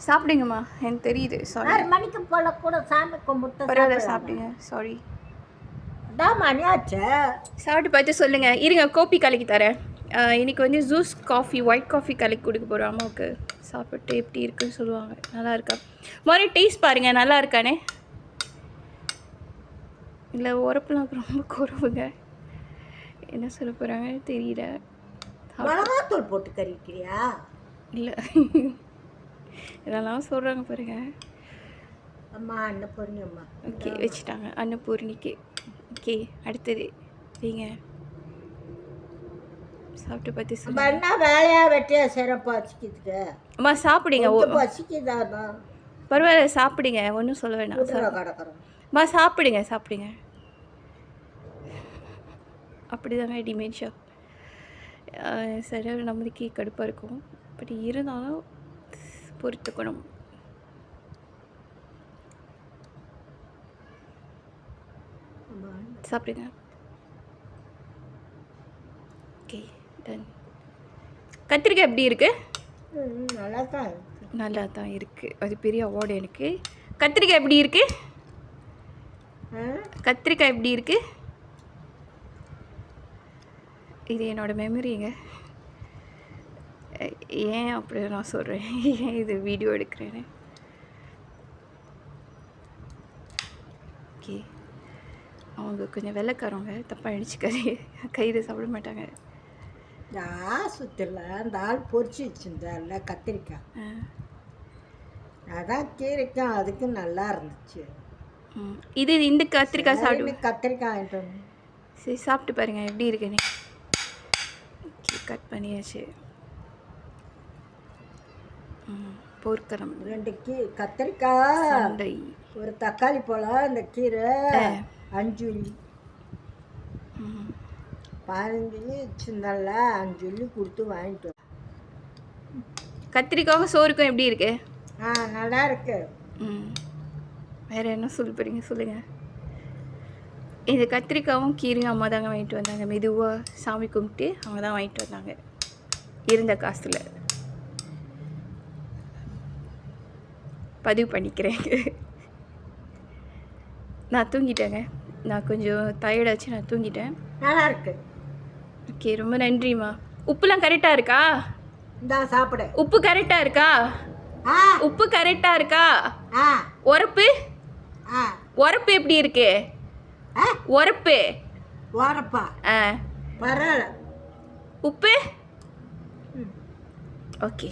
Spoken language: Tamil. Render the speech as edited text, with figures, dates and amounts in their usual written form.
சாப்பிடுங்கம்மா, எனக்கு தெரியுது. சாரி. 6 மணிக்கு போல கூட சாமி கும்பிட்டு பரவாயில்ல, சாப்பிடுங்க. சாரி. மணி ஆச்சா? சாப்பிட்டு பார்த்து சொல்லுங்க. இருங்க, கோப்பி கலக்கி தரேன். இன்னைக்கு வந்து ஜூஸ் காஃபி, ஒயிட் காஃபி கலக்கி கொடுக்க போகிறோம் அம்மாவுக்கு. சாப்பிட்டு எப்படி இருக்குன்னு சொல்லுவாங்க. நல்லா இருக்கா? மாதிரி டேஸ்ட் பாருங்கள், நல்லா இருக்கானே. இல்லை, உரப்புலாம் ரொம்ப குறவுங்க. என்ன சொல்ல போகிறாங்க தெரியல. மிளகாத்தூள் போட்டு கறிக்கிறியா? இல்லை, இதெல்லாம் சொல்கிறாங்க பாருங்க. அம்மா அன்னபூர்ணி அம்மா. ஓகே, வச்சுட்டாங்க அன்னபூர்ணிக்கு. ஓகே, அடுத்தது வைங்க. சாப்பிட்டு பார்த்து சொல்லுங்க. என்ன வேலையா வெட்டியா சிறப்பா வச்சுக்கிட்டு அம்மா சாப்பிடுங்க. பசிக்குதாண்ணா? பரவாயில்ல, சாப்பிடுங்க, ஒன்றும் சொல்ல வேணாம். கிடக்குறோம். அம்மா சாப்பிடுங்க, சாப்பிடுங்க. அப்படிதாங்க டிமென்ஷியா. சரியாக நம்மளுக்கு கடுப்பாக இருக்கும். பட் இருந்தாலும் பொறுத்துக்கணும். சாப்பிடுங்க. Okay, done. கத்திரிக்காய் எப்படி இருக்கு? நல்லா தான் இருக்கு. அது பெரிய அவார்டு எனக்கு. கத்திரிக்காய் எப்படி இருக்கு? கத்திரிக்காய் எப்படி இருக்கு? இது என்னோட மெமரிங்க. ஏன் அப்படி நான் சொல்கிறேன், ஏன் இது வீடியோ எடுக்கிறேன்னு. ஓகே, அவங்க கொஞ்சம் வெள்ளைக்காரவங்க, தப்பாக அடிச்சுக்காரு. கையில் சாப்பிட மாட்டாங்க. சுற்றில அந்த ஆள் பொறிச்சு வச்சுருந்தால கத்திரிக்காய், அதான் கீரைக்காய் அதுக்கு நல்லா இருந்துச்சு. இது இந்த கத்திரிக்காய் சாப்பிடு. கத்திரிக்காய் சரி, சாப்பிட்டு பாருங்க எப்படி இருக்குன்னு. கட் பண்ணியாச்சு. போர்க்களம் 2 கத்திரிக்காய், ஒரு தக்காளி பழம், இந்த கீரை 5 உள்ளி 15 வச்சுருந்தால 5 உள்ளி கொடுத்து வாங்கிட்டு. கத்திரிக்காவும் சோறுக்கும் எப்படி இருக்கு? நல்லா இருக்கு. வேறு என்ன சொல்ல போகிறீங்க சொல்லுங்கள். இந்த கத்திரிக்காவும் கீரையும் அம்மா தாங்க வாங்கிட்டு வந்தாங்க. மெதுவாக சாமி கும்பிட்டு அவங்க தான் வாங்கிட்டு வந்தாங்க இருந்த காசில். பதிவு பண்ணிக்கிறேன். நான் தூங்கிட்டேங்க. நான் கொஞ்சம் டயர்டாச்சு, நான் தூங்கிட்டேன். நல்லா இருக்கு. ஓகே, ரொம்ப நன்றிம்மா. உப்புலாம் கரெக்டாக இருக்கா? சாப்பிட உப்பு கரெக்டாக இருக்கா? உப்பு கரெக்டாக இருக்கா? உரப்பு உரப்பு எப்படி இருக்கு? உரப்பு உரப்பா? பரவாயில்ல. உப்பு ஓகே.